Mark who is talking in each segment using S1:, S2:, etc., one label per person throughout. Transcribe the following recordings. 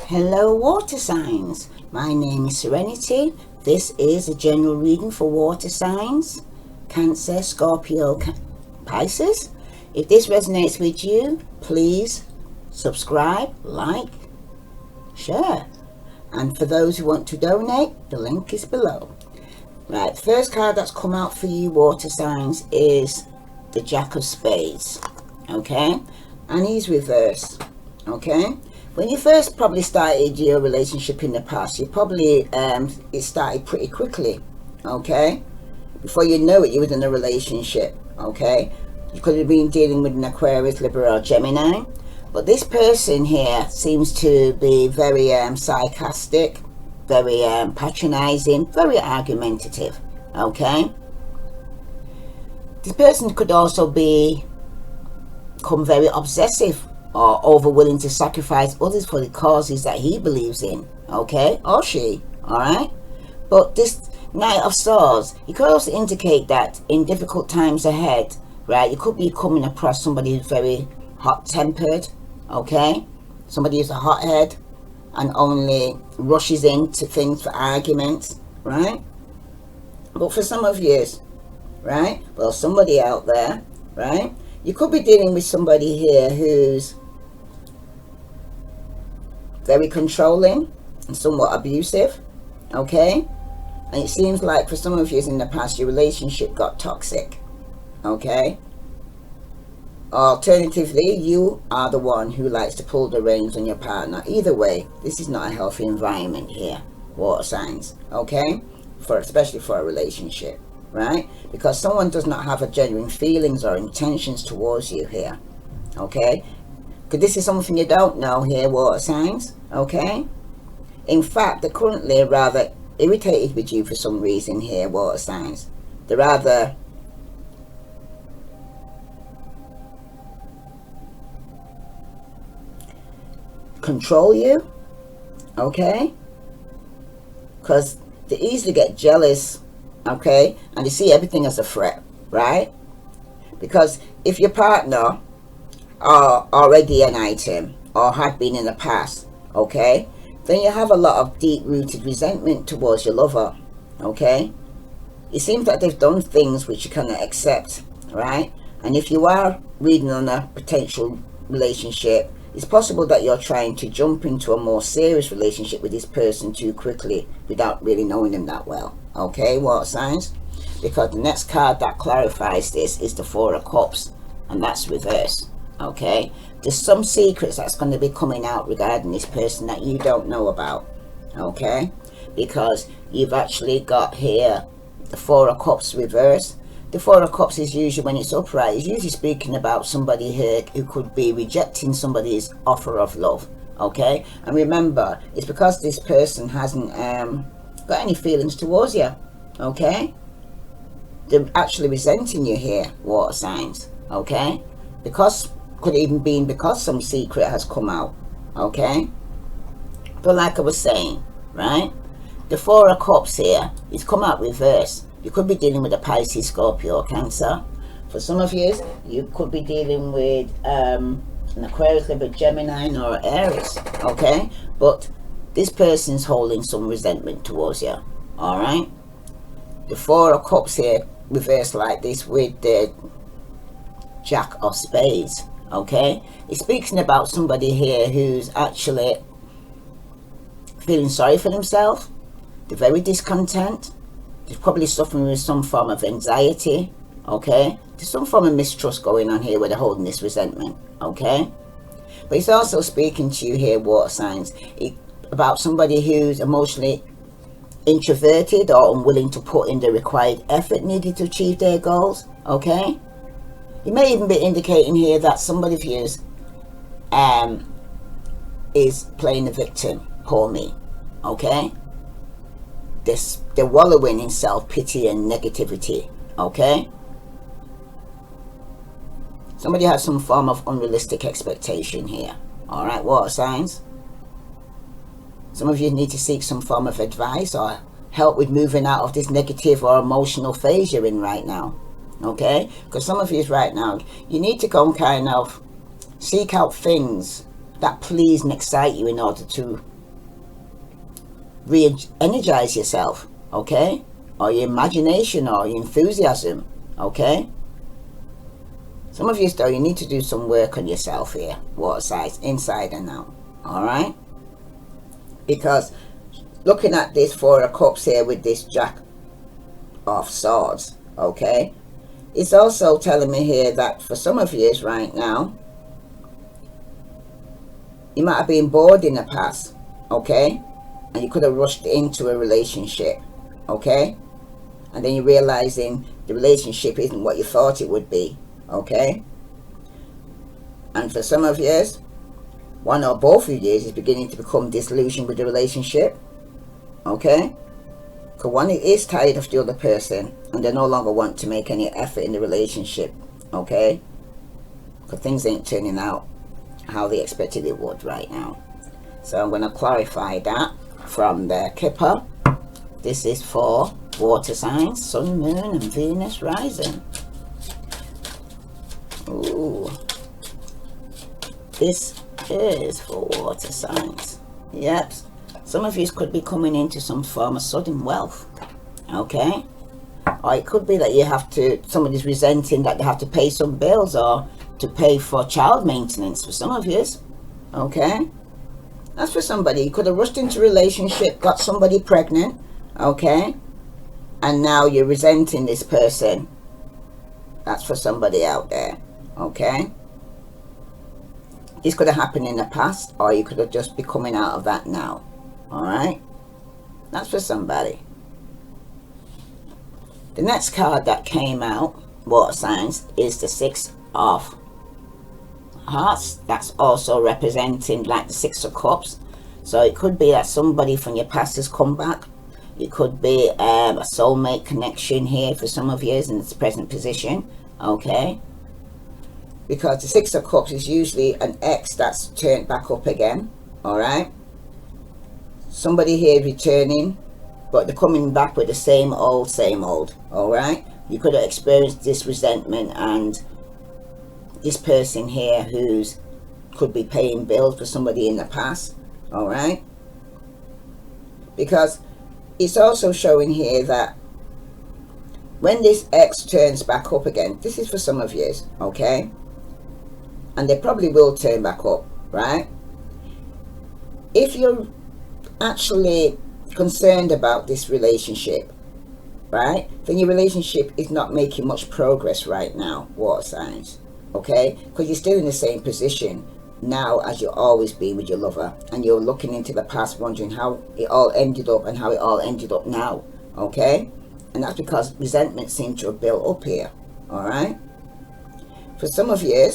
S1: Hello water signs, my name is Serenity. This is a general reading for water signs, Cancer, Scorpio, Pisces. If this resonates with you, please subscribe, like, share. And for those who want to donate, the link is below. Right, the first card that's come out for you water signs is the Jack of Spades. Okay, and he's reversed. Okay, when you first probably started your relationship in the past, you probably it started pretty quickly. Okay, before you know it, you was in a relationship. Okay, you could have been dealing with an Aquarius, Libra, or Gemini, but this person here seems to be very sarcastic, very patronizing, very argumentative. Okay, this person could also become very obsessive or over willing to sacrifice others for the causes that he believes in, okay, or she, all right. But this Knight of Swords, it could also indicate that in difficult times ahead, right, you could be coming across somebody who's very hot-tempered, okay, somebody who's a hothead and only rushes into things for arguments, right. But for some of you, right, well, somebody out there, right, you could be dealing with somebody here who's very controlling and somewhat abusive, okay. And it seems like for some of you in the past, your relationship got toxic, okay. Alternatively, you are the one who likes to pull the reins on your partner. Either way, this is not a healthy environment here, water signs, okay, especially for a relationship, right? Because someone does not have a genuine feelings or intentions towards you here, okay? Because this is something you don't know here, water signs, okay? In fact, they're currently rather irritated with you for some reason here, water signs. They're rather control you, okay? Because they easily get jealous, okay, and they see everything as a threat, right? Because if your partner are already an item or had been in the past, okay, then you have a lot of deep-rooted resentment towards your lover, okay. It seems like they've done things which you cannot accept, right? And if you are reading on a potential relationship, it's possible that you're trying to jump into a more serious relationship with this person too quickly without really knowing them that well, okay, water signs. Because the next card that clarifies this is the Four of Cups, and that's reverse, okay. There's some secrets that's going to be coming out regarding this person that you don't know about, okay, because you've actually got here the Four of Cups reverse. The Four of Cups is usually, when it's upright, is usually speaking about somebody here who could be rejecting somebody's offer of love, okay. And remember, it's because this person hasn't got any feelings towards you, okay. They're actually resenting you here, water signs, okay. Because could even be because some secret has come out, okay. But like I was saying, right, the Four of Cups here is come out reverse. You could be dealing with a Pisces, Scorpio, or Cancer. For some of you, you could be dealing with an Aquarius, Libra, Gemini, or Aries, okay. But this person's holding some resentment towards you, all right. The Four of Cups here reversed like this with the Jack of Spades, okay. It's speaking about somebody here who's actually feeling sorry for themselves. They're very discontent. They're probably suffering with some form of anxiety, okay. There's some form of mistrust going on here where they're holding this resentment, okay. But it's also speaking to you here, water signs, about somebody who's emotionally introverted or unwilling to put in the required effort needed to achieve their goals, okay. You may even be indicating here that somebody of you is playing the victim, poor me, okay. They're wallowing in self-pity and negativity, okay. Somebody has some form of unrealistic expectation here, all right, water signs. Some of you need to seek some form of advice or help with moving out of this negative or emotional phase you're in right now, okay. Because some of you right now, you need to go and kind of seek out things that please and excite you in order to re-energize yourself, okay? Or your imagination or your enthusiasm, okay? Some of you though, you need to do some work on yourself here, water signs, inside and out, all right? Because looking at this Four of Cups here with this Jack of Swords, okay, it's also telling me here that for some of you right now, you might have been bored in the past, okay, and you could have rushed into a relationship, okay, and then you're realizing the relationship isn't what you thought it would be, okay. And for some of you, one or both of you is beginning to become disillusioned with the relationship, okay, because one is tired of the other person and they no longer want to make any effort in the relationship, okay, because things ain't turning out how they expected it would right now. So I'm going to clarify that from the Kipper. This is for water signs, Sun, Moon and Venus rising. Ooh, this is for water signs. Yep, some of you could be coming into some form of sudden wealth, okay, or it could be that you have to, somebody's resenting that they have to pay some bills or to pay for child maintenance for some of you, okay. That's for somebody. You could have rushed into a relationship, got somebody pregnant, okay, and now you're resenting this person. That's for somebody out there, okay. This could have happened in the past, or you could have just be coming out of that now, all right. That's for somebody. The next card that came out, water signs, is the Six of Hearts. That's also representing like the Six of Cups. So it could be that somebody from your past has come back. It could be a soulmate connection here for some of you in its present position, okay, because the Six of Cups is usually an ex that's turned back up again, all right. Somebody here returning, but they're coming back with the same old, all right. You could have experienced this resentment and this person here who's could be paying bills for somebody in the past, all right, because it's also showing here that when this ex turns back up again, this is for some of you, okay, and they probably will turn back up, right. If you're actually concerned about this relationship, right, then your relationship is not making much progress right now, water signs, okay, because you're still in the same position now as you've always been with your lover, and you're looking into the past wondering how it all ended up and how it all ended up now, okay, and that's because resentment seems to have built up here, all right. For some of you,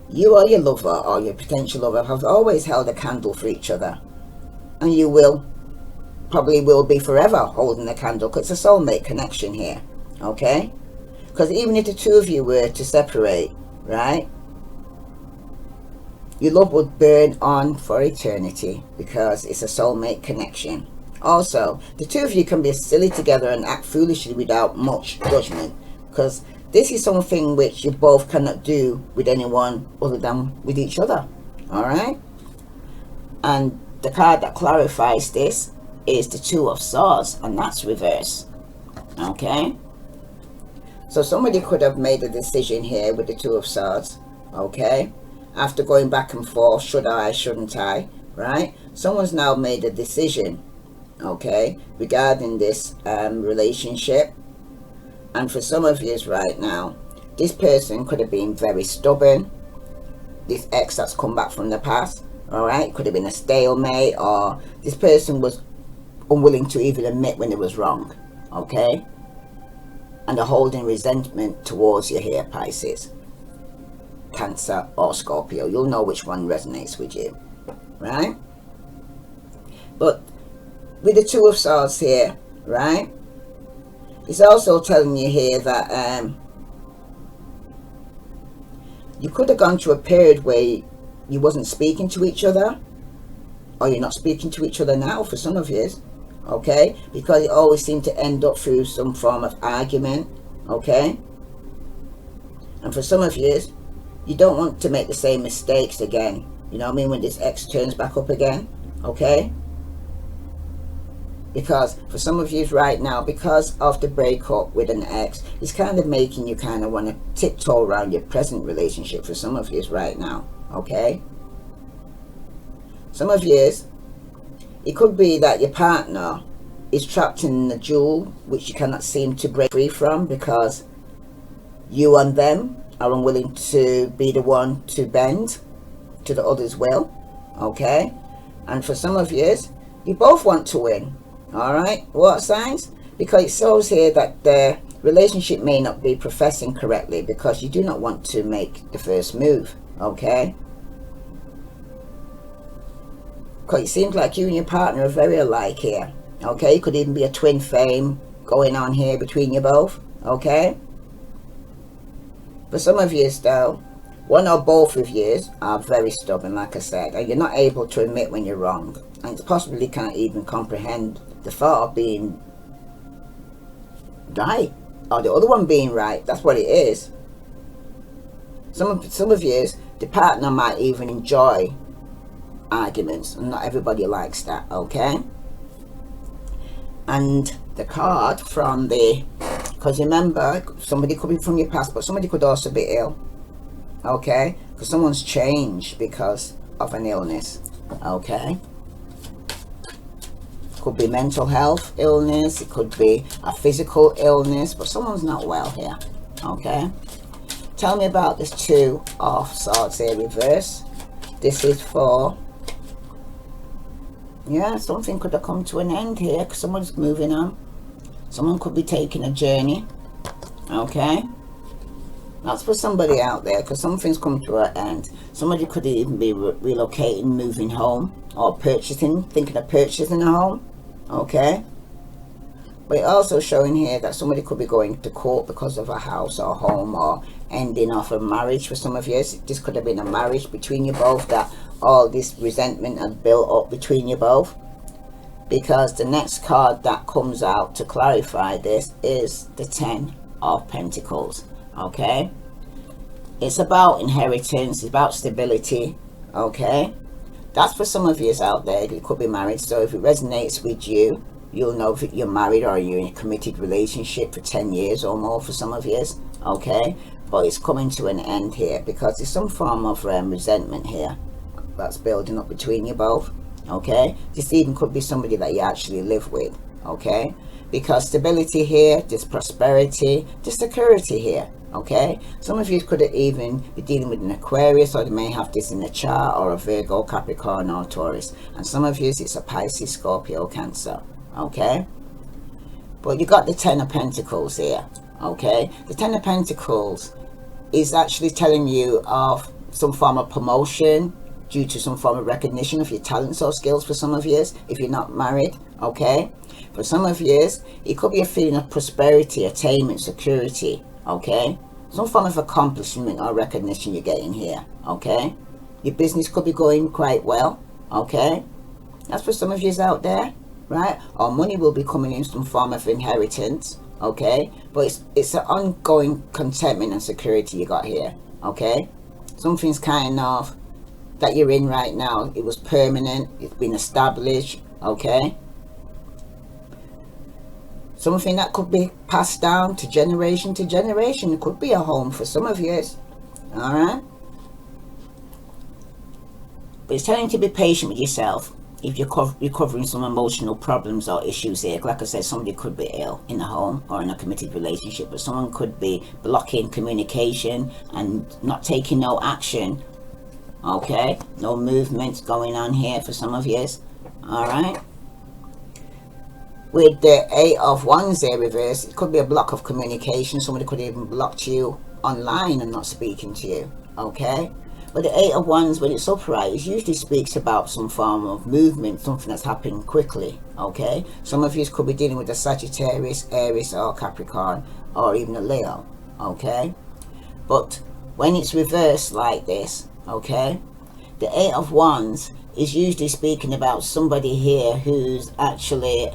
S1: you or your lover or your potential lover have always held a candle for each other, and you probably will be forever holding a candle, because it's a soulmate connection here, okay, because even if the two of you were to separate, right, your love would burn on for eternity because it's a soulmate connection. Also, the two of you can be silly together and act foolishly without much judgment, because this is something which you both cannot do with anyone other than with each other, all right. And the card that clarifies this is the Two of Swords, and that's reverse, okay. So somebody could have made a decision here with the Two of Swords, okay, after going back and forth, should I, shouldn't I, right. Someone's now made a decision, okay, regarding this relationship. And for some of you right now, this person could have been very stubborn, this ex that's come back from the past, all right, could have been a stalemate, or this person was unwilling to even admit when it was wrong, okay, and they're holding resentment towards you here, Pisces, Cancer or Scorpio. You'll know which one resonates with you, right. But with the Two of Swords here, right, it's also telling you here that you could have gone through a period where you wasn't speaking to each other, or you're not speaking to each other now for some of you, okay, because it always seemed to end up through some form of argument, okay. And for some of you, you don't want to make the same mistakes again, you know what I mean, when this ex turns back up again, okay. Because for some of you right now, because of the breakup with an ex, it's kind of making you kind of want to tiptoe around your present relationship for some of you right now, okay? Some of you, it could be that your partner is trapped in a jewel which you cannot seem to break free from, because you and them are unwilling to be the one to bend to the other's will, okay? And for some of you, you both want to win. All right, what signs? Because it shows here that the relationship may not be professing correctly, because you do not want to make the first move, okay? Because it seems like you and your partner are very alike here, okay? It could even be a twin flame going on here between you both, okay? For some of you though, one or both of you are very stubborn, like I said, and you're not able to admit when you're wrong, and possibly can't even comprehend the thought of being right, or the other one being right. That's what it is. Some of you, the partner might even enjoy arguments, and not everybody likes that, okay? And the card from the, because remember, somebody could be from your past, but somebody could also be ill, okay? Because someone's changed because of an illness, okay? Could be mental health illness, it could be a physical illness, but someone's not well here, okay? Tell me about this Two of Swords here, reverse. This is for, yeah, something could have come to an end here, because someone's moving on. Someone could be taking a journey, okay? That's for somebody out there, because something's come to an end. Somebody could even be relocating, moving home, or purchasing, thinking of purchasing a home, okay? But it's also showing here that somebody could be going to court because of a house or home, or ending off a marriage for some of you. This could have been a marriage between you both, that all this resentment has built up between you both. Because the next card that comes out to clarify this is the Ten of Pentacles, okay? It's about inheritance, it's about stability, okay? That's for some of you out there. You could be married, so if it resonates with you, you'll know if you're married or you're in a committed relationship for 10 years or more for some of you, okay? But it's coming to an end here, because there's some form of resentment here that's building up between you both, okay? This even could be somebody that you actually live with, okay? Because stability here, there's prosperity, there's security here, okay? Some of you could even be dealing with an Aquarius, or they may have this in a chart, or a Virgo, Capricorn, or Taurus. And some of you, it's a Pisces, Scorpio, Cancer, okay? But you got the Ten of Pentacles here, okay? The Ten of Pentacles is actually telling you of some form of promotion due to some form of recognition of your talents or skills for some of you, if you're not married, okay? For some of you, it could be a feeling of prosperity, attainment, security, okay? Some form of accomplishment or recognition you're getting here, okay? Your business could be going quite well, okay? That's for some of you out there, right? Or money will be coming in some form of inheritance, okay? But it's an ongoing contentment and security you got here, okay? Something's kind of that you're in right now, it was permanent, it's been established, okay? Something that could be passed down to generation to generation. It could be a home for some of you, all right? But it's telling you to be patient with yourself if you're recovering some emotional problems or issues here. Like I said, somebody could be ill in a home or in a committed relationship, but someone could be blocking communication and not taking no action, okay? No movements going on here for some of you, all right? With the Eight of Wands there reverse, it could be a block of communication. Somebody could even block you online and not speaking to you, okay? But the Eight of Wands, when it's upright, it usually speaks about some form of movement, something that's happening quickly, okay? Some of you could be dealing with a Sagittarius, Aries, or Capricorn, or even a Leo, okay? But when it's reversed like this, okay, the Eight of Wands is usually speaking about somebody here who's actually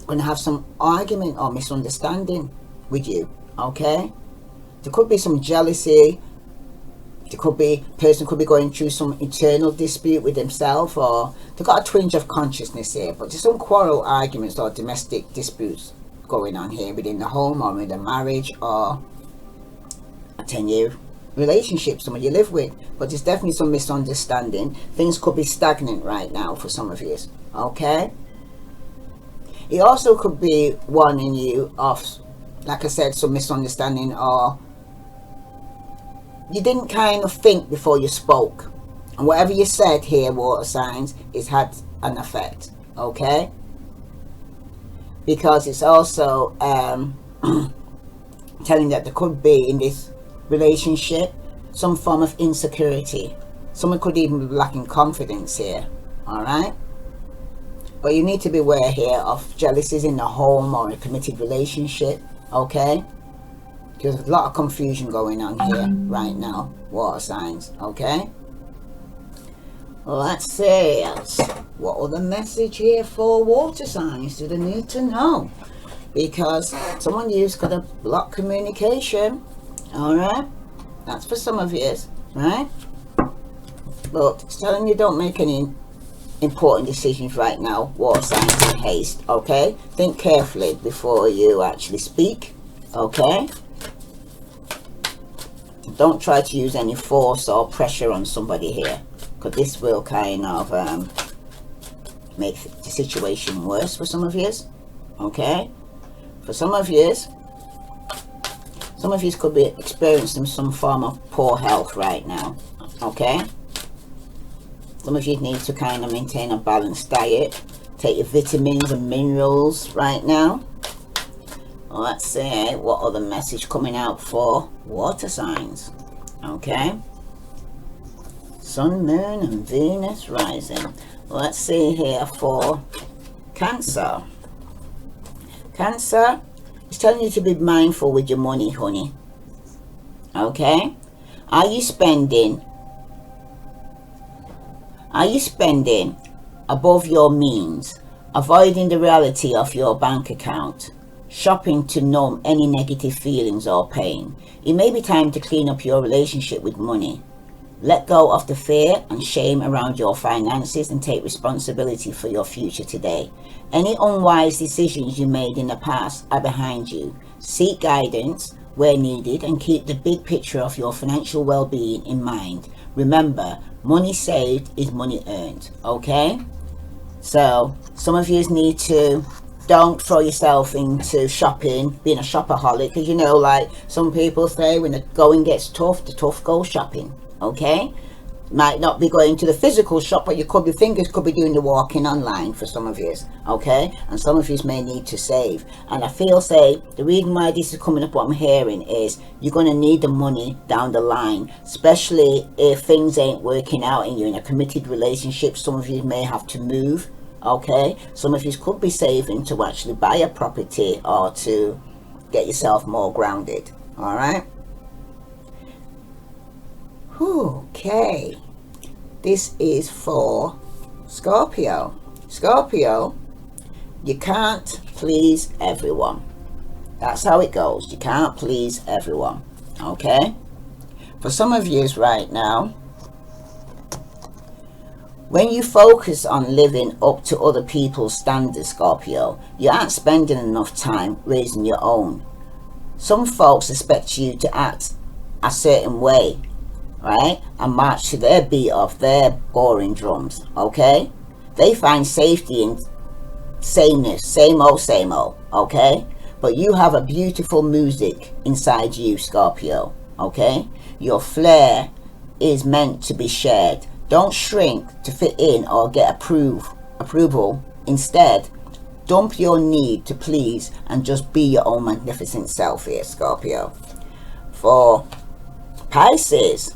S1: going to have some argument or misunderstanding with you, okay? There could be some jealousy There could be, person could be going through some internal dispute with himself, or they've got a twinge of consciousness here, but there's some quarrel, arguments, or domestic disputes going on here within the home, or in the marriage, or a 10-year relationship, someone you live with. But there's definitely some misunderstanding. Things could be stagnant right now for some of you. Okay? It also could be warning you of, like I said, some misunderstanding, or you didn't kind of think before you spoke, and whatever you said here, water signs, is had an effect. Okay? Because it's also telling that there could be in this relationship some form of insecurity. Someone could even be lacking confidence here. All right? But you need to be aware here of jealousies in the home or a committed relationship. Okay? There's a lot of confusion going on here right now, water signs. Okay? Let's see. What other message here for water signs do they need to know? Because someone you's got to block communication. Alright? That's for some of you, right? But it's telling you don't make any important decisions right now, water signs, in haste. Okay? Think carefully before you actually speak. Okay? Don't try to use any force or pressure on somebody here, because this will kind of make the situation worse for some of you. Okay? For some of you could be experiencing some form of poor health right now. Okay? Some of you need to kind of maintain a balanced diet. Take your vitamins and minerals right now. Let's see what other message coming out for water signs. Okay? Sun, Moon, and Venus rising. Let's see here for Cancer. Cancer is telling you to be mindful with your money, honey. Okay? Are you spending above your means, avoiding the reality of your bank account, shopping to numb any negative feelings or pain? It may be time to clean up your relationship with money. Let go of the fear and shame around your finances and take responsibility for your future today. Any unwise decisions you made in the past are behind you. Seek guidance where needed and keep the big picture of your financial well-being in mind. Remember, money saved is money earned. Okay? So some of you need to don't throw yourself into shopping, being a shopaholic, because you know, like some people say, when the going gets tough, the tough go shopping. Okay? Might not be going to the physical shop, but your fingers could be doing the walking online for some of you. Okay? And some of you may need to save. And I feel, say, the reason why this is coming up, what I'm hearing, is you're going to need the money down the line, especially if things ain't working out and you're in a committed relationship. Some of you may have to move. Okay? Some of you could be saving to actually buy a property or to get yourself more grounded. Alright? Okay, this is for Scorpio. Scorpio, you can't please everyone. That's how it goes. You can't please everyone. Okay? For some of you right now, when you focus on living up to other people's standards, Scorpio, you aren't spending enough time raising your own. Some folks expect you to act a certain way, right, and march to their beat of their boring drums. Okay? They find safety in sameness, same old, okay? But you have a beautiful music inside you, Scorpio. Okay? Your flair is meant to be shared. Don't shrink to fit in or get approval. Instead, dump your need to please and just be your own magnificent self here, Scorpio. For Pisces,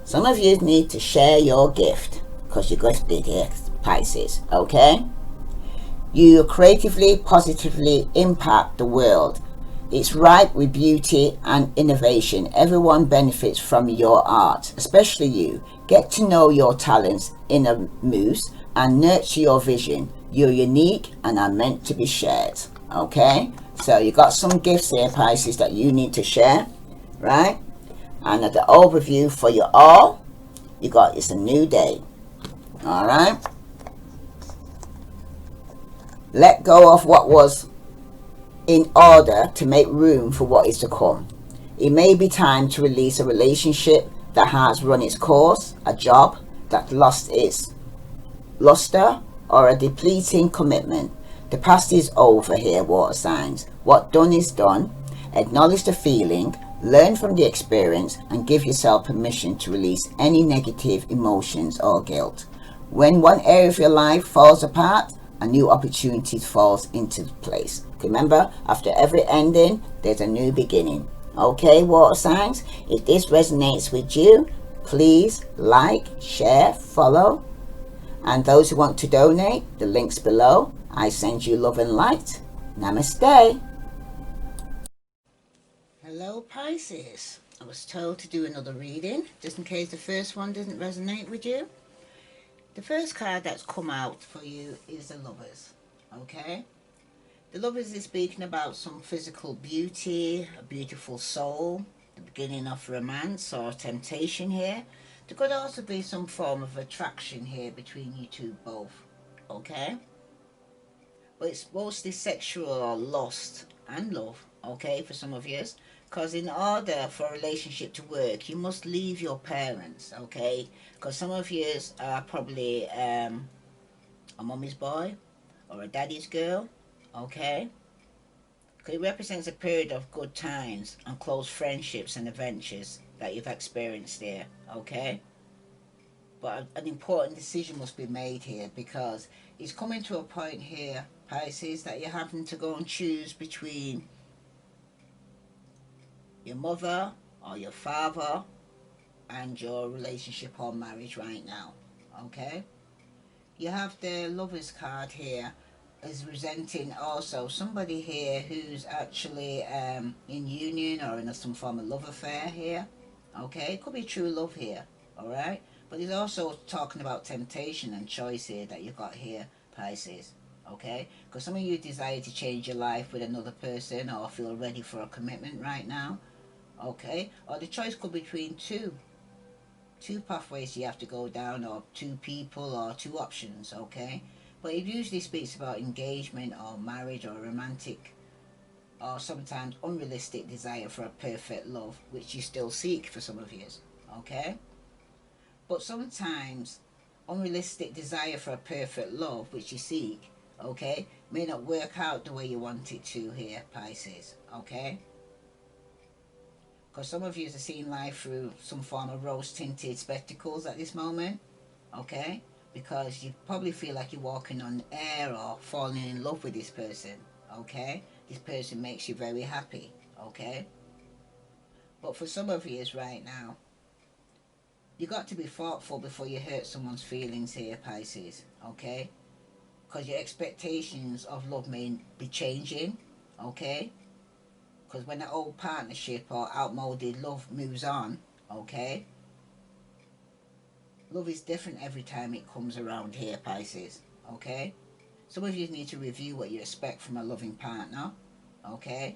S1: some of you need to share your gift, because you're gifted here, Pisces. Okay? You creatively, positively impact the world. It's ripe with beauty and innovation. Everyone benefits from your art, especially you. Get to know your talents in a muse and nurture your vision. You're unique and are meant to be shared. Okay? So you got some gifts here, Pisces, that you need to share, right? And at the overview for you all, you got it's a new day. All right. Let go of what was in order to make room for what is to come. It may be time to release a relationship that has run its course, a job that lost its luster, or a depleting commitment. The past is over here, water signs. What done is done. Acknowledge the feeling, learn from the experience, and give yourself permission to release any negative emotions or guilt. When one area of your life falls apart, a new opportunity falls into place. Remember, after every ending, there's a new beginning. Okay, water signs, if this resonates with you, please like, share, follow. And those who want to donate, the links below. I send you love and light. Namaste. Hello, Pisces. I was told to do another reading, just in case the first one doesn't resonate with you. The first card that's come out for you is the Lovers, okay? The Lovers is speaking about some physical beauty, a beautiful soul, the beginning of romance or temptation here. There could also be some form of attraction here between you two both, okay? But it's mostly sexual or lust and love, okay, for some of you. Because in order for a relationship to work, you must leave your parents, okay? Because some of you are probably a mommy's boy or a daddy's girl, okay? Because it represents a period of good times and close friendships and adventures that you've experienced there, okay? But an important decision must be made here, because it's coming to a point here, Pisces, that you're having to go and choose between your mother or your father and your relationship or marriage right now, okay? You have the Lovers card here is resenting also somebody here who's actually in union or in some form of love affair here, okay? It could be true love here, all right? But he's also talking about temptation and choice here that you got here, Pisces, okay? Because some of you desire to change your life with another person or feel ready for a commitment right now, okay? Or the choice could be between two pathways you have to go down, or two people, or two options, okay? But it usually speaks about engagement or marriage or romantic or sometimes unrealistic desire for a perfect love, which you still seek for some of you, okay? But sometimes unrealistic desire for a perfect love, which you seek, okay, may not work out the way you want it to here, Pisces, okay? Because some of you are seeing life through some form of rose-tinted spectacles at this moment, okay? Because you probably feel like you're walking on air or falling in love with this person, okay? This person makes you very happy, okay? But for some of you right now, you got to be thoughtful before you hurt someone's feelings here, Pisces, okay? Because your expectations of love may be changing, okay? Because when an old partnership or outmoded love moves on, okay, love is different every time it comes around here, Pisces, okay? Some of you need to review what you expect from a loving partner, okay?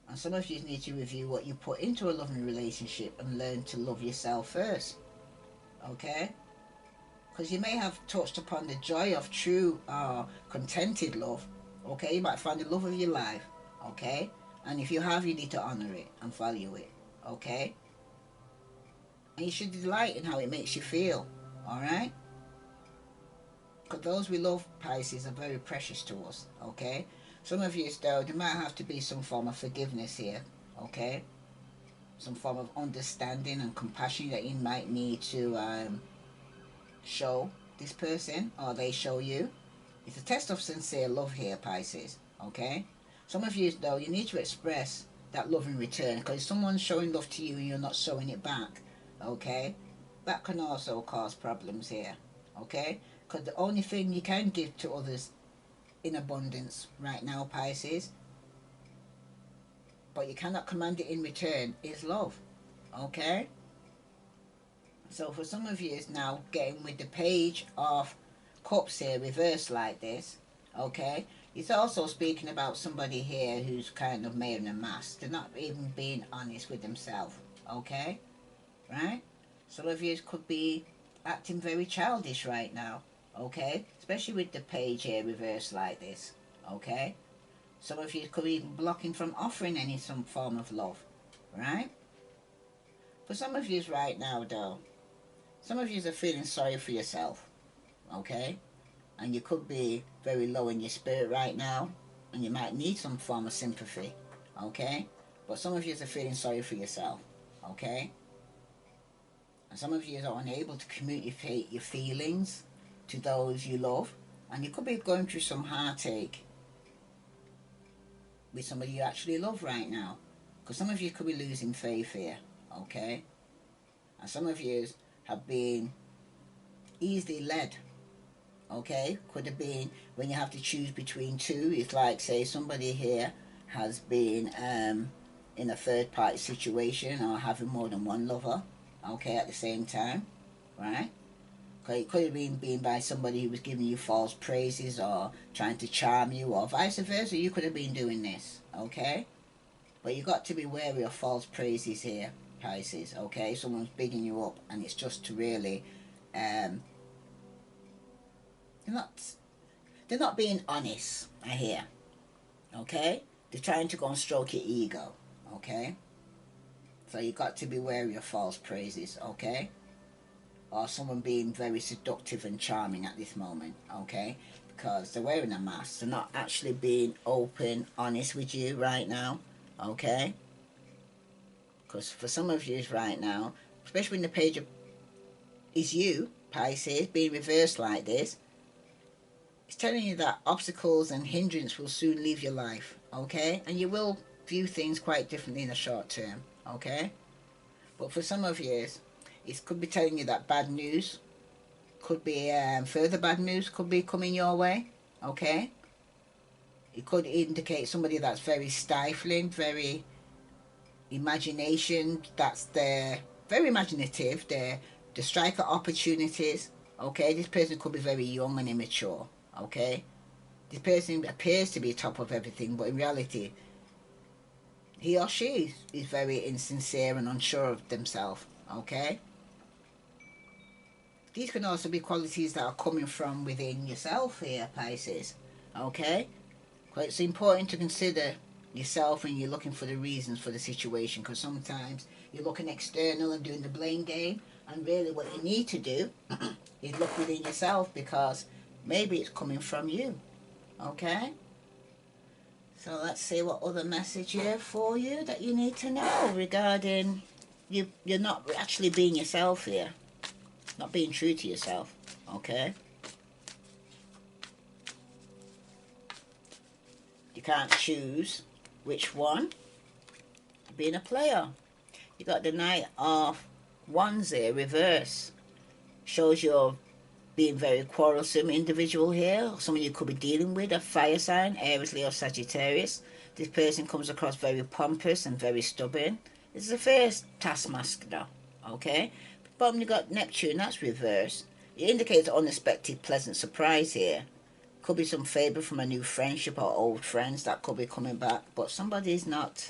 S1: And some of you need to review what you put into a loving relationship and learn to love yourself first, okay? Because you may have touched upon the joy of true contented love, okay? You might find the love of your life, okay? And if you have, you need to honor it and value it, okay? And you should delight in how it makes you feel, alright? Because those we love, Pisces, are very precious to us, okay? Some of you, though, there might have to be some form of forgiveness here, okay? Some form of understanding and compassion that you might need to show this person, or they show you. It's a test of sincere love here, Pisces, okay? Some of you, though, you need to express that love in return, because if someone's showing love to you and you're not showing it back, okay, that can also cause problems here, okay? Because the only thing you can give to others in abundance right now, Pisces, but you cannot command it in return, is love, okay? So for some of you, it's now getting with the Page of Cups here reversed like this, okay? It's also speaking about somebody here who's kind of wearing a mask. They're not even being honest with themselves, okay? Right? Some of you could be acting very childish right now, okay? Especially with the page here reversed like this, okay? Some of you could be even blocking from offering some form of love, right? For some of you right now, though, some of you are feeling sorry for yourself, okay? And you could be very low in your spirit right now, and you might need some form of sympathy, okay? But some of you are feeling sorry for yourself, okay? And some of you are unable to communicate your feelings to those you love, and you could be going through some heartache with somebody you actually love right now, because some of you could be losing faith here, okay? And some of you have been easily led, okay? Could have been when you have to choose between two. It's like, say, somebody here has been in a third party situation or having more than one lover, okay, at the same time, right? Okay, it could have been by somebody who was giving you false praises or trying to charm you, or vice versa. You could have been doing this, okay? But you got to be wary of false praises here, Pisces, okay? Someone's bigging you up, and it's just to really, they're not, they're not being honest, I hear, okay? They're trying to go and stroke your ego, okay? So you got to be wary of false praises, okay? Or someone being very seductive and charming at this moment, okay? Because they're wearing a mask. They're not actually being open, honest with you right now, okay? Because for some of you right now, especially when the page is you, Pisces, being reversed like this, it's telling you that obstacles and hindrance will soon leave your life, okay? And you will view things quite differently in the short term, okay? But for some of you, it could be telling you that bad news, could be further bad news could be coming your way, okay? It could indicate somebody that's very stifling, very imagination, that's their very imaginative, they're the striker opportunities, okay? This person could be very young and immature, okay? This person appears to be top of everything, but in reality, he or she is very insincere and unsure of themselves, okay? These can also be qualities that are coming from within yourself here, Pisces, okay? But it's important to consider yourself when you're looking for the reasons for the situation, because sometimes you're looking external and doing the blame game, and really what you need to do is look within yourself, because maybe it's coming from you, okay? So let's see what other message here for you that you need to know regarding you're not actually being yourself here, not being true to yourself, okay? You can't choose which one. Being a player. You got the Knight of Wands here, reverse. Shows you're being very quarrelsome individual here. Someone you could be dealing with, a fire sign, Aries, Leo, Sagittarius. This person comes across very pompous and very stubborn. This is the first taskmaster, okay? Bottom you got Neptune, that's reverse. It indicates an unexpected pleasant surprise here. Could be some favour from a new friendship or old friends that could be coming back, but somebody's not.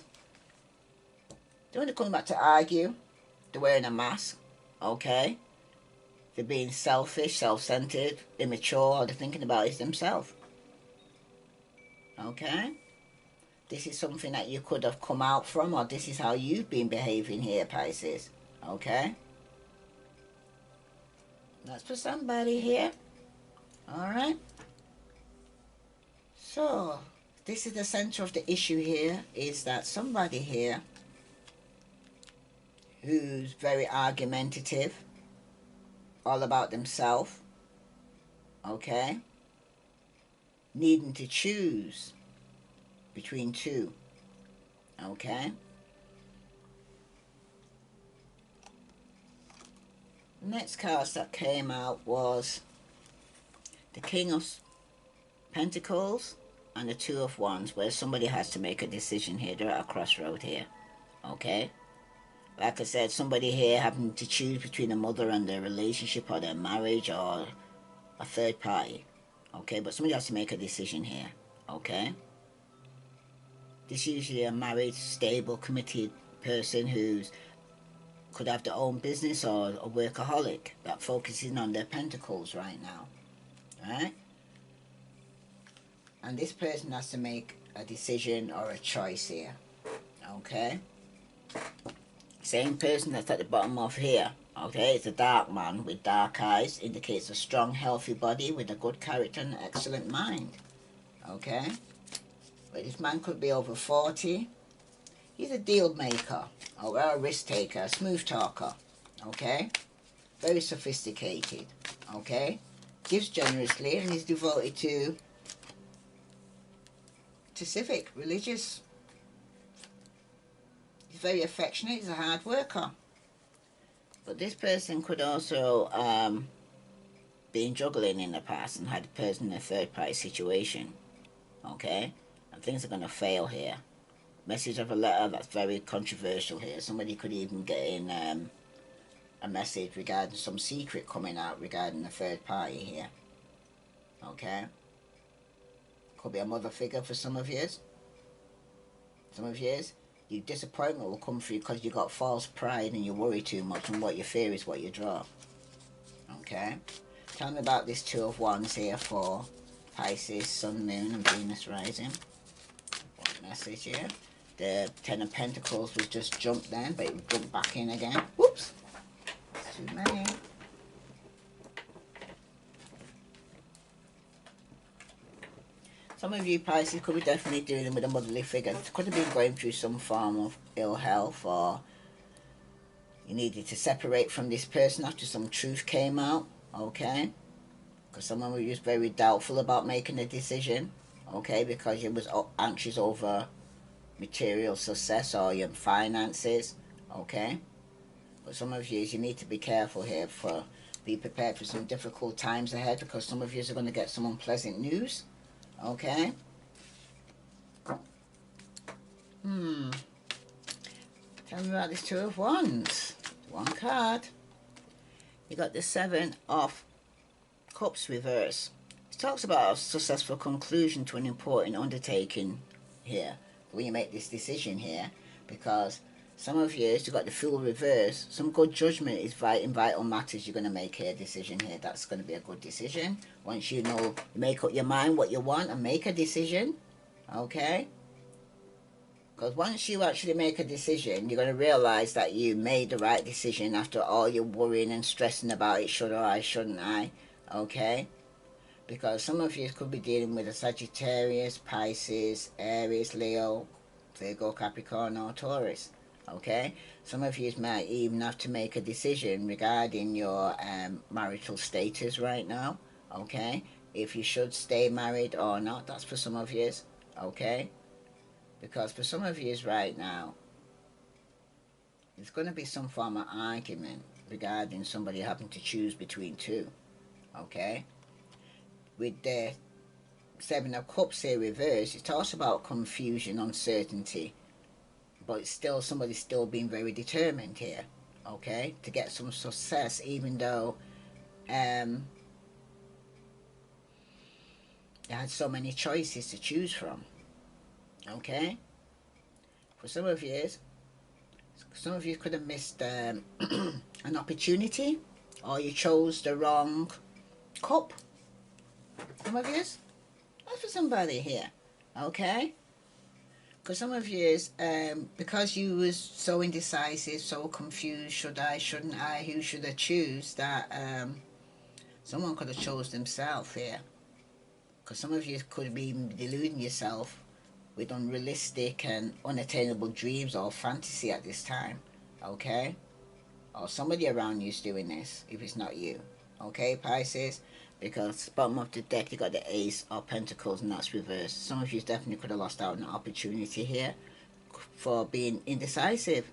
S1: They're only coming back to argue. They're wearing a mask, okay? They're being selfish, self-centered, immature. All they're thinking about is themselves, okay? This is something that you could have come out from, or this is how you've been behaving here, Pisces, okay? That's for somebody here, all right? So, this is the center of the issue here, is that somebody here who's very argumentative, all about themselves, okay? Needing to choose between two, okay? The next card that came out was the King of Pentacles and the Two of Wands, where somebody has to make a decision here. They're at a crossroad here, okay? Like I said, somebody here having to choose between a mother and their relationship or their marriage or a third party, okay? But somebody has to make a decision here, okay? This is usually a married, stable, committed person who's could have their own business or a workaholic that focusing on their pentacles right now, right? And this person has to make a decision or a choice here, okay? Same person that's at the bottom of here, okay? It's a dark man with dark eyes, indicates a strong, healthy body with a good character and an excellent mind, okay? But this man could be over 40. He's a deal maker, or a risk taker, a smooth talker, okay? Very sophisticated, okay? Gives generously and is devoted to civic, religious. He's very affectionate, he's a hard worker. But this person could also been juggling in the past and had a person in a third party situation, okay? And things are going to fail here. Message of a letter that's very controversial here. Somebody could even get in a message regarding some secret coming out regarding the third party here, okay? Could be a mother figure for some of yous. Some of yous, your disappointment will come through because you got false pride and you worry too much, and what you fear is what you draw, okay? Tell me about this Two of Wands here for Pisces, Sun, Moon and Venus rising. What message here? The Ten of Pentacles was just jumped then, but it jumped back in again. Whoops! That's too many. Some of you Pisces could be definitely dealing with a motherly figure. Could have been going through some form of ill health, or you needed to separate from this person after some truth came out, okay? Because someone was very doubtful about making a decision, okay? Because you was anxious over material success or your finances, okay? But some of you need to be careful here, for be prepared for some difficult times ahead, because some of you are going to get some unpleasant news, okay? Tell me about this Two of Wands. One card. You got the Seven of Cups reverse. It talks about a successful conclusion to an important undertaking here when you make this decision here, because some of you got the Fool reverse. Some good judgment is in vital matters. You're going to make a decision here. That's going to be a good decision. Once you know, you make up your mind what you want and make a decision, okay? Because once you actually make a decision, you're going to realize that you made the right decision after all your worrying and stressing about it. Should I, shouldn't I? Okay? Because some of you could be dealing with a Sagittarius, Pisces, Aries, Leo, Virgo, Capricorn or Taurus, okay? Some of you might even have to make a decision regarding your marital status right now, okay? If you should stay married or not, that's for some of you, okay? Because for some of you right now, there's going to be some form of argument regarding somebody having to choose between two, okay? With the Seven of Cups here reversed, it talks about confusion, uncertainty, but it's still, somebody's still being very determined here, okay, to get some success, even though they had so many choices to choose from, okay? For some of you could have missed an opportunity, or you chose the wrong cup. Some of you, that's for somebody here, okay? Because some of you, because you was so indecisive, so confused, should I, shouldn't I, who should I choose, that someone could have chose themselves here. Because some of you could be deluding yourself with unrealistic and unattainable dreams or fantasy at this time, okay? Or somebody around you is doing this, if it's not you, okay, Pisces? Because bottom of the deck you got the Ace of Pentacles and that's reversed. Some of you definitely could have lost out on an opportunity here for being indecisive,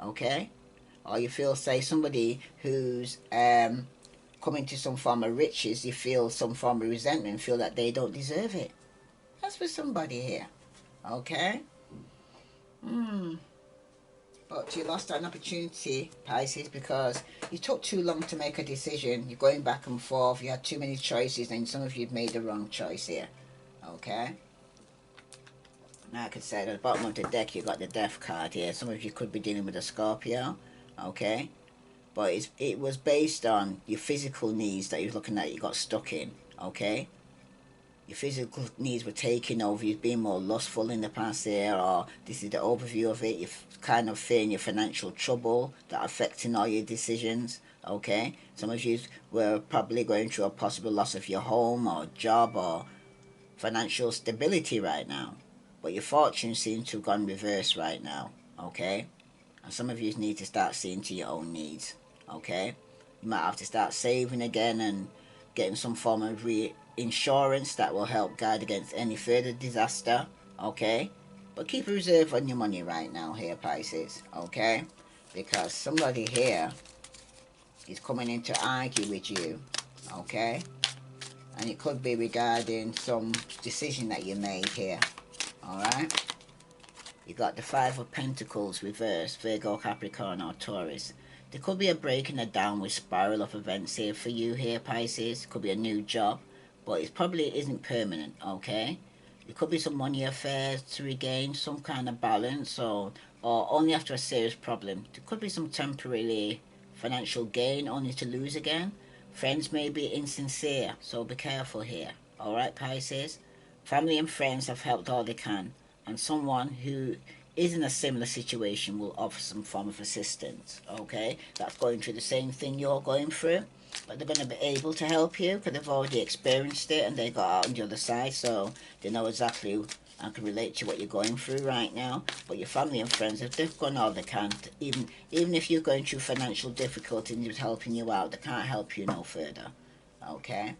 S1: okay? Or you feel, say, somebody who's coming to some form of riches, you feel some form of resentment, feel that they don't deserve it. That's for somebody here, okay? But you lost an opportunity, Pisces, because you took too long to make a decision. You're going back and forth. You had too many choices, and some of you made the wrong choice here. Okay? Like I said, at the bottom of the deck, you got the Death card here. Some of you could be dealing with a Scorpio. okay? But it was based on your physical needs that you was looking at, you got stuck in, okay? Your physical needs were taking over, you've been more lustful in the past year, or this is the overview of it, you're kind of fearing your financial trouble that affecting all your decisions, okay? Some of you were probably going through a possible loss of your home or job or financial stability right now. But your fortune seems to have gone reverse right now, okay? And some of you need to start seeing to your own needs, okay? You might have to start saving again and getting some form of insurance that will help guard against any further disaster, okay? But keep a reserve on your money right now here, Pisces, okay? Because somebody here is coming in to argue with you, okay? And it could be regarding some decision that you made here, alright? You got the Five of Pentacles reversed, Virgo, Capricorn or Taurus. There could be a break in a downward spiral of events here for you here, Pisces. Could be a new job, but it probably isn't permanent, okay? There could be some money affairs to regain some kind of balance, or only after a serious problem. There could be some temporary financial gain only to lose again. Friends may be insincere, so be careful here. Alright, Pisces? Family and friends have helped all they can, and someone who is in a similar situation will offer some form of assistance, okay? That's going through the same thing you're going through, but they're going to be able to help you because they've already experienced it and they got out on the other side, so they know exactly and can relate to what you're going through right now. But your family and friends, if they've done all they can, even if you're going through financial difficulty and they're helping you out, they can't help you no further, okay?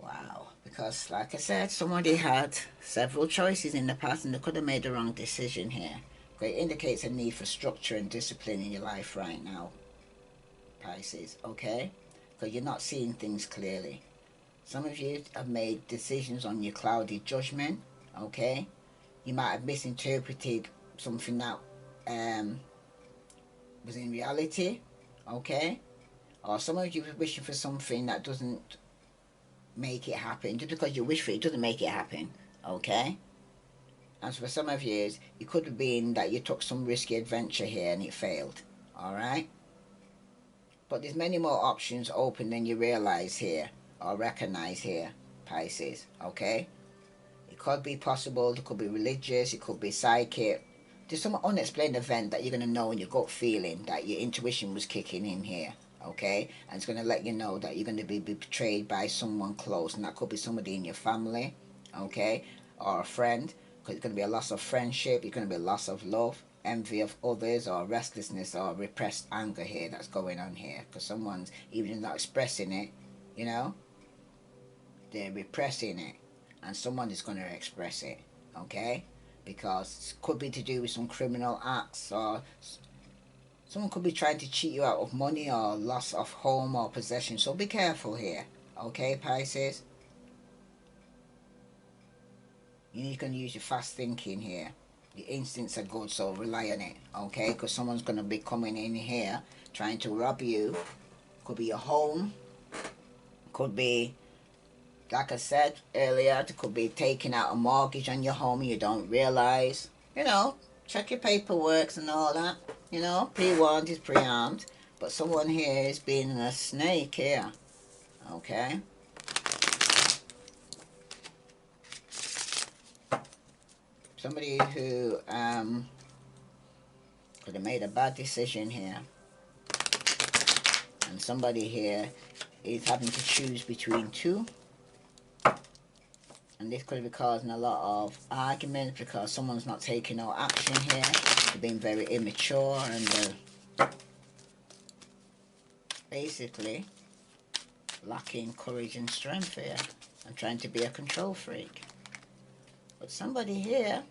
S1: Wow, because like I said, somebody had several choices in the past and they could have made the wrong decision here. But it indicates a need for structure and discipline in your life right now, Pisces, okay? Because you're not seeing things clearly. Some of you have made decisions on your cloudy judgment, okay? You might have misinterpreted something that was in reality, okay? Or some of you were wishing for something that doesn't make it happen. Just because you wish for it doesn't make it happen, okay? As for some of you, it could have been that you took some risky adventure here and it failed, alright? But there's many more options open than you realize here or recognize here, Pisces, okay? It could be possible, it could be religious, it could be psychic. There's some unexplained event that you're going to know in your gut feeling that your intuition was kicking in here, okay? And it's going to let you know that you're going to be betrayed by someone close, and that could be somebody in your family, okay? Or a friend, because it's going to be a loss of friendship, it's going to be a loss of love, envy of others, or restlessness or repressed anger here that's going on here, because someone's even not expressing it, you know? They're repressing it, and someone is going to express it, okay? Because it could be to do with some criminal acts, or someone could be trying to cheat you out of money or loss of home or possession, so be careful here, okay, Pisces? You're going to use your fast thinking here. Your instincts are good, so rely on it, okay? Because someone's going to be coming in here trying to rob you. Could be your home, could be, like I said earlier, it could be taking out a mortgage on your home and you don't realize. You know, check your paperwork and all that. You know, pre-warned is pre-armed. But someone here is being a snake here. Okay? Somebody who could have made a bad decision here. And somebody here is having to choose between two. And this could be causing a lot of arguments because someone's not taking no action here. They're being very immature and basically lacking courage and strength here and trying to be a control freak. But somebody here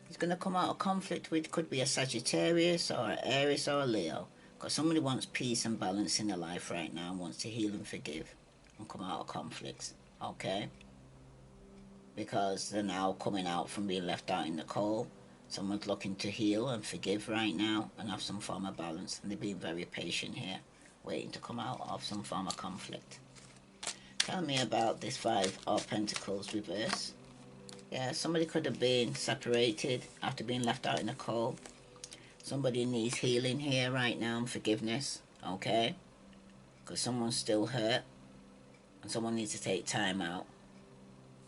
S1: is going to come out of conflict with, could be a Sagittarius or an Aries or a Leo. Because somebody wants peace and balance in their life right now and wants to heal and forgive and come out of conflicts. Okay? Because they're now coming out from being left out in the cold. Someone's looking to heal and forgive right now and have some form of balance, and they're being very patient here, waiting to come out of some form of conflict. Tell me about this Five of Pentacles reverse. Yeah, somebody could have been separated after being left out in the cold. Somebody needs healing here right now and forgiveness, okay? Because someone's still hurt and someone needs to take time out,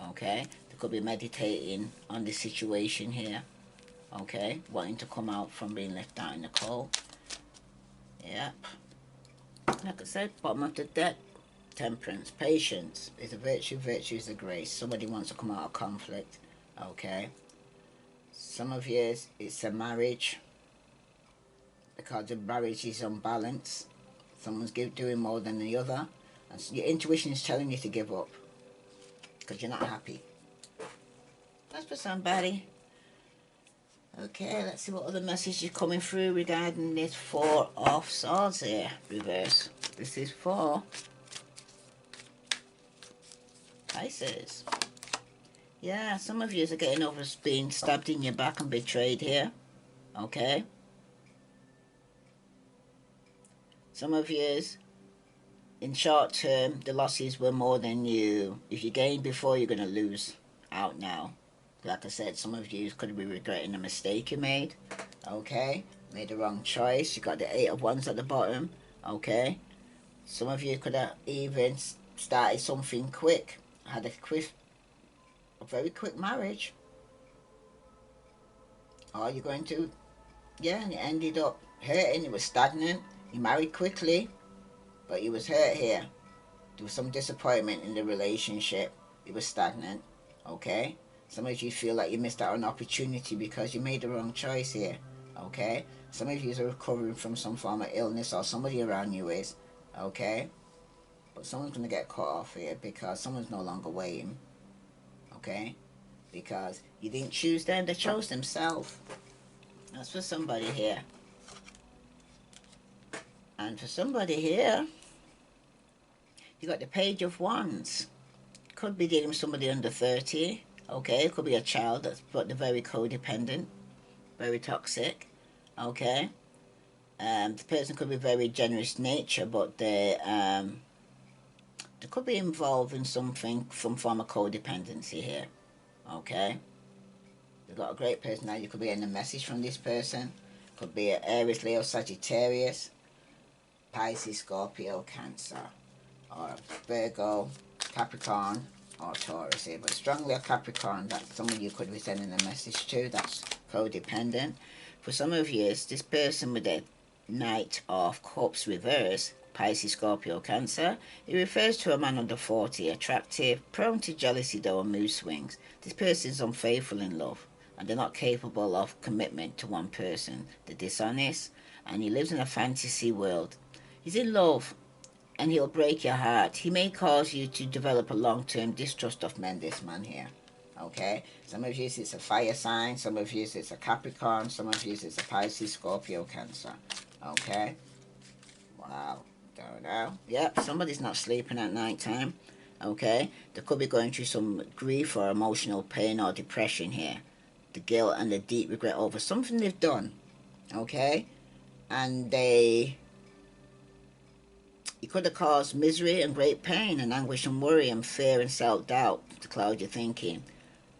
S1: okay? They could be meditating on this situation here, okay? Wanting to come out from being left out in the cold. Yep. Like I said, bottom of the deck. Temperance. Patience is a virtue. Virtue is a grace. Somebody wants to come out of conflict, okay? Some of you, it's a marriage. Because the marriage is unbalanced. Someone's doing more than the other. And so your intuition is telling you to give up. Because you're not happy. That's for somebody. Okay, let's see what other message is coming through regarding this Four of Swords here. Reverse. This is for Pisces. Yeah, some of you are getting over being stabbed in your back and betrayed here. Okay. Some of you, in short term, the losses were more than you. If you gain before, you're going to lose out now. Like I said, some of you could be regretting a mistake you made. Okay. Made the wrong choice. You got the 8 of Wands at the bottom. Okay. Some of you could have even started something quick. Had a very quick marriage. Or you're going to, yeah, and it ended up hurting. It was stagnant. You married quickly, but you was hurt here. There was some disappointment in the relationship. It was stagnant. Okay. Some of you feel like you missed out on an opportunity because you made the wrong choice here. Okay. Some of you are recovering from some form of illness, or somebody around you is. Okay. But someone's going to get cut off here because someone's no longer waiting. Okay. Because you didn't choose them, they chose themselves. That's for somebody here. And for somebody here, you got the Page of Wands. Could be dealing with somebody under 30. Okay, it could be a child that's, but they're very codependent, very toxic. Okay, the person could be very generous nature, but they could be involved in something, some form of codependency here. Okay, they've got a great personality. You could be getting a message from this person. Could be an Aries, Leo, Sagittarius, Pisces, Scorpio, Cancer, or Virgo, Capricorn, or Taurus here, but strongly a Capricorn that some of you could be sending a message to. That's codependent. For some of you, it's this person with the Knight of Cups reverse, Pisces, Scorpio, Cancer. It refers to a man under 40, attractive, prone to jealousy though and mood swings. This person is unfaithful in love, and they're not capable of commitment to one person. They're dishonest, and he lives in a fantasy world. He's in love, and he'll break your heart. He may cause you to develop a long-term distrust of men, this man here. Okay? Some of you it's a fire sign, some of you it's a Capricorn, some of you it's a Pisces, Scorpio, Cancer. Okay? Wow. Don't know. Yep, somebody's not sleeping at night time. Okay? They could be going through some grief or emotional pain or depression here. The guilt and the deep regret over something they've done. Okay? And it could have caused misery and great pain and anguish and worry and fear and self-doubt to cloud your thinking.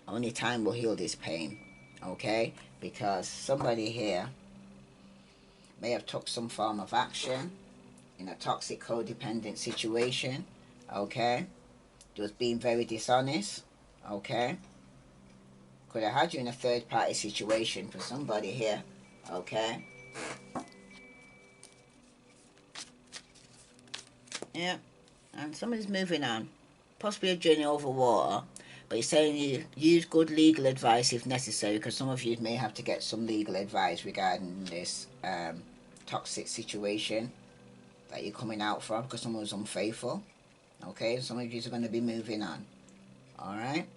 S1: Only time will heal this pain, okay? Because somebody here may have took some form of action in a toxic codependent situation, okay? They was being very dishonest, okay? Could have had you in a third-party situation for somebody here, okay? Yeah, and somebody's moving on. Possibly a journey over water, but he's saying you use good legal advice if necessary, because some of you may have to get some legal advice regarding this toxic situation that you're coming out from because someone was unfaithful. Okay, some of you are going to be moving on. Alright?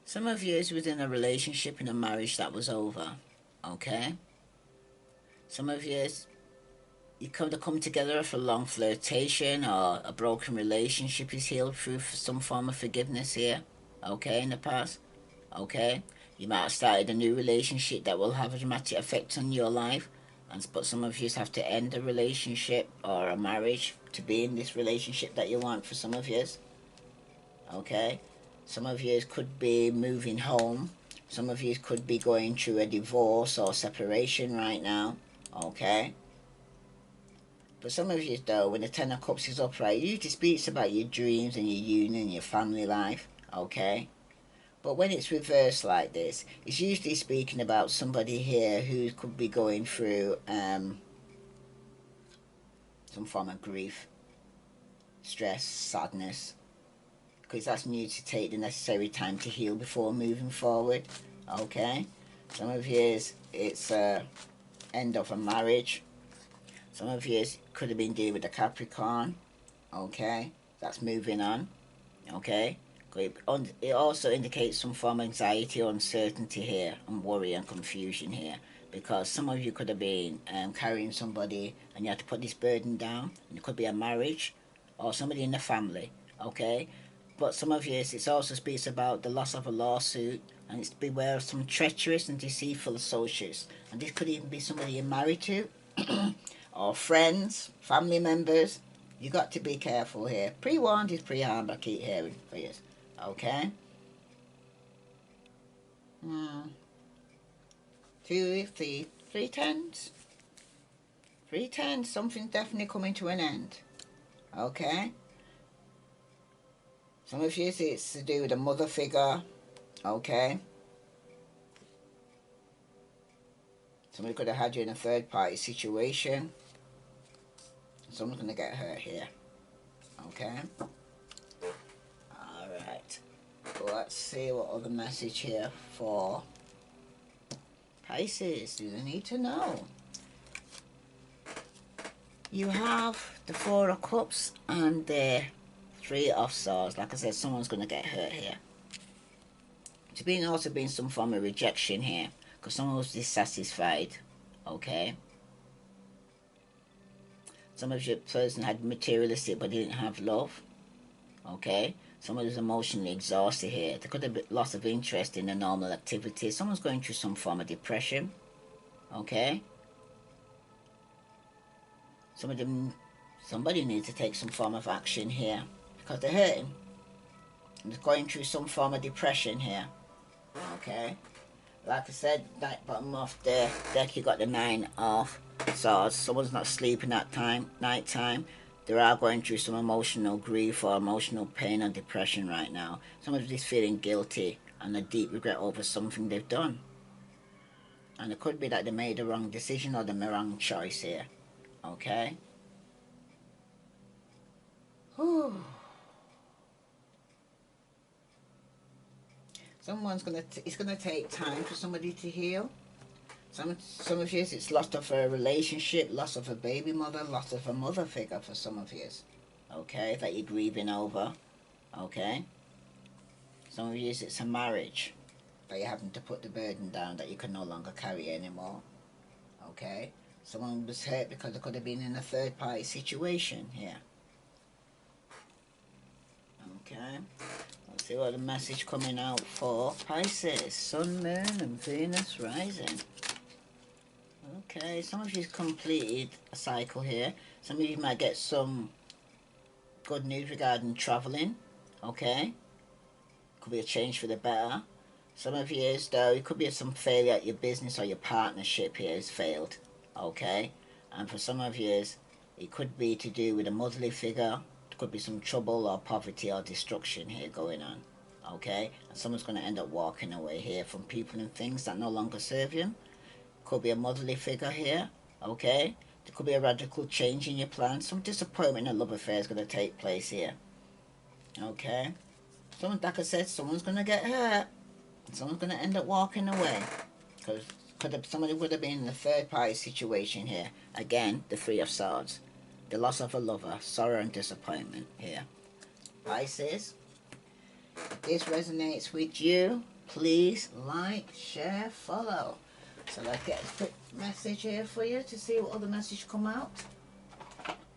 S1: Some of you was in a relationship, in a marriage that was over. Okay? Some of you come together for a long flirtation, or a broken relationship is healed through some form of forgiveness here. Okay, in the past. Okay? You might have started a new relationship that will have a dramatic effect on your life. But some of you have to end a relationship or a marriage to be in this relationship that you want for some of you. Okay? Some of you could be moving home. Some of you could be going through a divorce or separation right now. Okay. But some of you, though, when the Ten of Cups is upright, it usually speaks about your dreams and your union, your family life. Okay. But when it's reversed like this, it's usually speaking about somebody here who could be going through some form of grief, stress, sadness, because that's new to take the necessary time to heal before moving forward. Okay. Some of you, it's end of a marriage. Some of you could have been dealing with a Capricorn. Okay. That's moving on. Okay. It also indicates some form of anxiety or uncertainty here, and worry and confusion here, because some of you could have been carrying somebody and you had to put this burden down, and it could be a marriage or somebody in the family. Okay. But some of you, it also speaks about the loss of a lawsuit, and it's to beware of some treacherous and deceitful associates, and this could even be somebody you're married to or friends, family members. You got to be careful here. Pre-warned is pre-harmed, I keep hearing for you. Okay. Three tens. 3 10. Something's definitely coming to an end. Okay. Some of you, it's to do with a mother figure. Okay. Somebody could have had you in a third party situation. Someone's going to get hurt here. Okay. Alright. Let's see what other message here for Pisces do they need to know. You have the Four of Cups and the Three of Swords. Like I said, someone's going to get hurt here. There's also been some form of rejection here, because someone was dissatisfied. Okay. Some of your person had materialistic but didn't have love. Okay. Someone was emotionally exhausted here. There could have been loss of interest in the normal activities. Someone's going through some form of depression. Okay. Somebody needs to take some form of action here, because they're hurting. They're going through some form of depression here. Okay. Like I said, that bottom of the deck, you got the Nine of Swords. Someone's not sleeping at night time. They are going through some emotional grief or emotional pain and depression right now. Someone's just feeling guilty and a deep regret over something they've done. And it could be that they made the wrong decision or the wrong choice here. Okay? Whew. It's gonna take time for somebody to heal. Some of you, it's loss of a relationship, loss of a baby mother, loss of a mother figure for some of you. Okay, that you're grieving over. Okay. Some of you, it's a marriage that you're having to put the burden down that you can no longer carry anymore. Okay. Someone was hurt because they could have been in a third party situation here. Okay. Let's see what the message coming out for Pisces, Sun, Moon and Venus rising. Okay, some of you've completed a cycle here. Some of you might get some good news regarding travelling. Okay. Could be a change for the better. Some of you, though, it could be some failure at your business or your partnership here has failed. Okay. And for some of you, it could be to do with a motherly figure. There could be some trouble or poverty or destruction here going on. Okay. And someone's going to end up walking away here from people and things that no longer serve you. Could be a motherly figure here. Okay. There could be a radical change in your plans. Some disappointment in a love affair is going to take place here. Okay. Like I said, someone's going to get hurt. Someone's going to end up walking away. Because somebody would have been in a third party situation here. Again, the Three of Swords. The loss of a lover. Sorrow and disappointment here. Pisces, if this resonates with you, please like, share, follow. So let's get a quick message here for you to see what other message come out.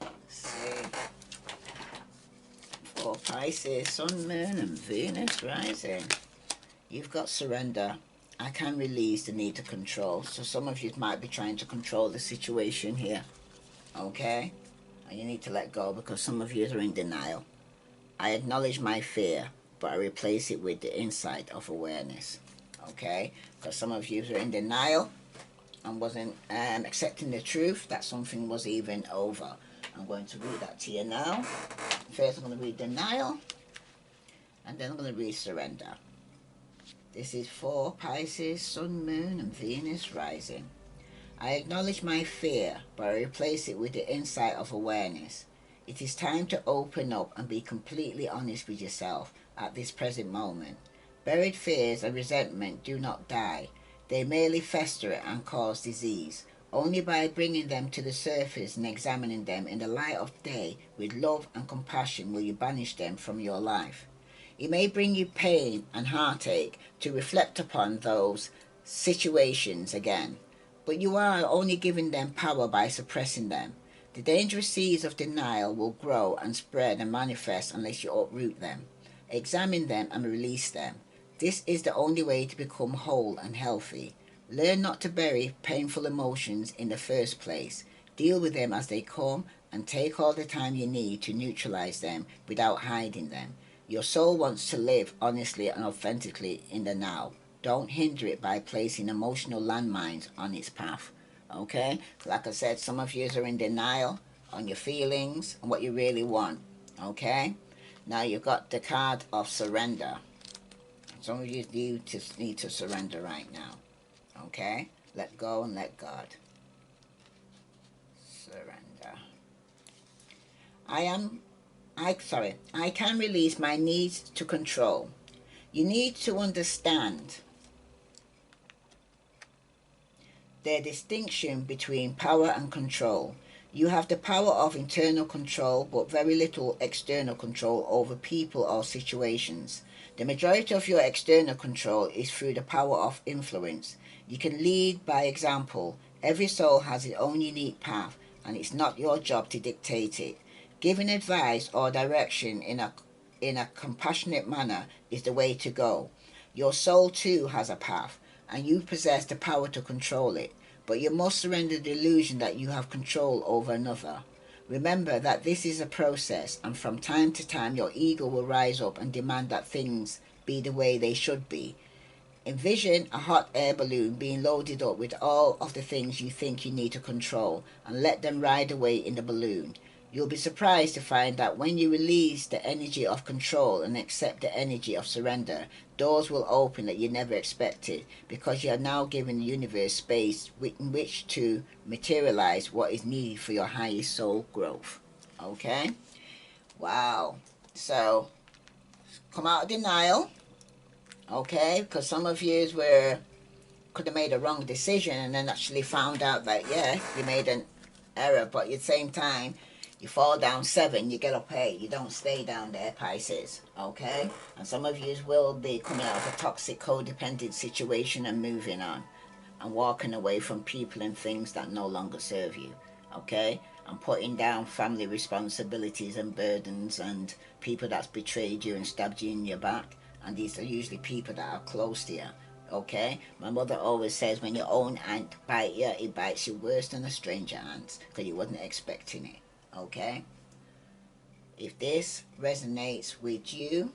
S1: Let's see. For Pisces, Sun, Moon and Venus rising. You've got surrender. I can release the need to control. So some of you might be trying to control the situation here. Okay? And you need to let go because some of you are in denial. I acknowledge my fear. but I replace it with the insight of awareness. Okay, because some of you are in denial and wasn't accepting the truth that something was even over. I'm going to read that to you now. First, I'm going to read denial, and then I'm going to read surrender. This is for Pisces, Sun, Moon, and Venus rising. I acknowledge my fear, but I replace it with the insight of awareness. It is time to open up and be completely honest with yourself at this present moment. Buried fears and resentment do not die. They merely fester and cause disease. Only by bringing them to the surface and examining them in the light of day with love and compassion will you banish them from your life. It may bring you pain and heartache to reflect upon those situations again, but you are only giving them power by suppressing them. The dangerous seeds of denial will grow and spread and manifest unless you uproot them. Examine them and release them. This is the only way to become whole and healthy. Learn not to bury painful emotions in the first place. Deal with them as they come and take all the time you need to neutralize them without hiding them. Your soul wants to live honestly and authentically in the now. Don't hinder it by placing emotional landmines on its path. Okay? Like I said, some of you are in denial on your feelings and what you really want. Okay? Now you've got the card of surrender. Some of you need to surrender right now. Okay? Let go and let God. Surrender. I can release my need to control. You need to understand the distinction between power and control. You have the power of internal control, but very little external control over people or situations. The majority of your external control is through the power of influence. You can lead by example. Every soul has its own unique path, and it's not your job to dictate it. Giving advice or direction in a compassionate manner is the way to go. Your soul too has a path, and you possess the power to control it, but you must surrender the illusion that you have control over another. Remember that this is a process, and from time to time your ego will rise up and demand that things be the way they should be. Envision a hot air balloon being loaded up with all of the things you think you need to control, and let them ride away in the balloon. You'll be surprised to find that when you release the energy of control and accept the energy of surrender, doors will open that you never expected, because you are now giving the universe space in which to materialize what is needed for your highest soul growth. Okay? Wow. So, come out of denial. Okay? Because some of you could have made a wrong decision and then actually found out that, yeah, you made an error, but at the same time, you fall down 7, you get up 8. You don't stay down there, Pisces. Okay? And some of you will be coming out of a toxic, codependent situation and moving on. And walking away from people and things that no longer serve you. Okay? And putting down family responsibilities and burdens and people that's betrayed you and stabbed you in your back. And these are usually people that are close to you. Okay? My mother always says when your own ant bites you, it bites you worse than a stranger ant, because you wasn't expecting it. Okay? If this resonates with you,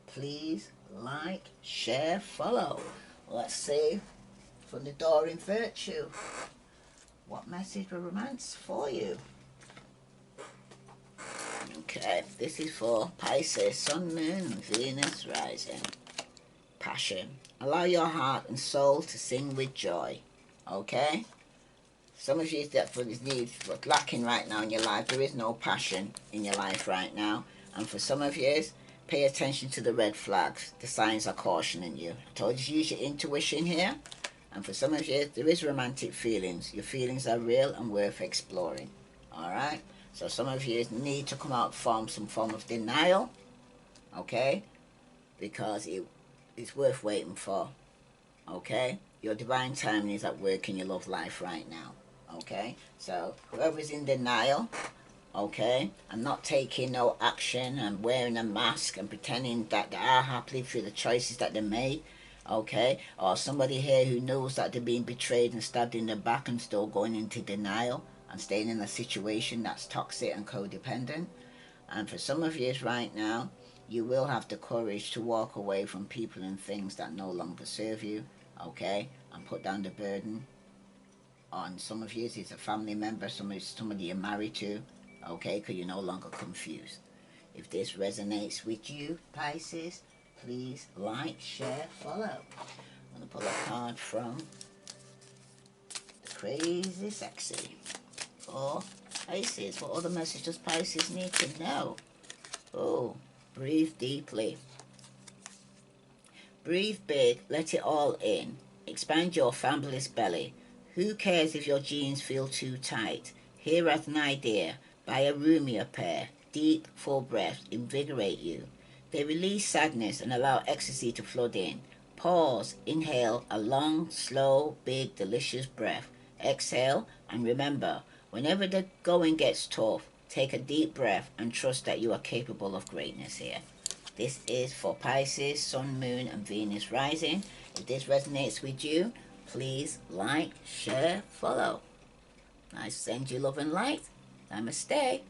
S1: please like, share, follow. Let's see from the door in virtue, what message of romance for you? Okay, this is for Pisces, Sun, Moon, and Venus rising. Passion. Allow your heart and soul to sing with joy. Okay? Some of you, that's what is needed, what's lacking right now in your life. There is no passion in your life right now. And for some of you, pay attention to the red flags. The signs are cautioning you. I told you to use your intuition here. And for some of you, there is romantic feelings. Your feelings are real and worth exploring. Alright? So some of you need to come out from some form of denial. Okay? Because it's worth waiting for. Okay? Your divine timing is at work in your love life right now. Okay? So whoever's in denial, okay, and not taking no action and wearing a mask and pretending that they are happy through the choices that they made, okay, or somebody here who knows that they're being betrayed and stabbed in the back and still going into denial and staying in a situation that's toxic and codependent. And for some of you right now, you will have the courage to walk away from people and things that no longer serve you, okay, and put down the burden on some of you. It's a family member, somebody you're married to, okay, because you're no longer confused. If this resonates with you, Pisces, please like, share, follow. I'm going to pull a card from the Crazy Sexy for Pisces. What other message does Pisces need to know? Oh, breathe deeply. Breathe big, let it all in. Expand your fabulous belly. Who cares if your jeans feel too tight? Here at an idea. Buy a roomier pair. Deep, full breaths invigorate you. They release sadness and allow ecstasy to flood in. Pause, inhale a long, slow, big, delicious breath. Exhale, and remember, whenever the going gets tough, take a deep breath and trust that you are capable of greatness here. This is for Pisces, Sun, Moon, and Venus rising. If this resonates with you, please like, share, follow. I send you love and light. Namaste.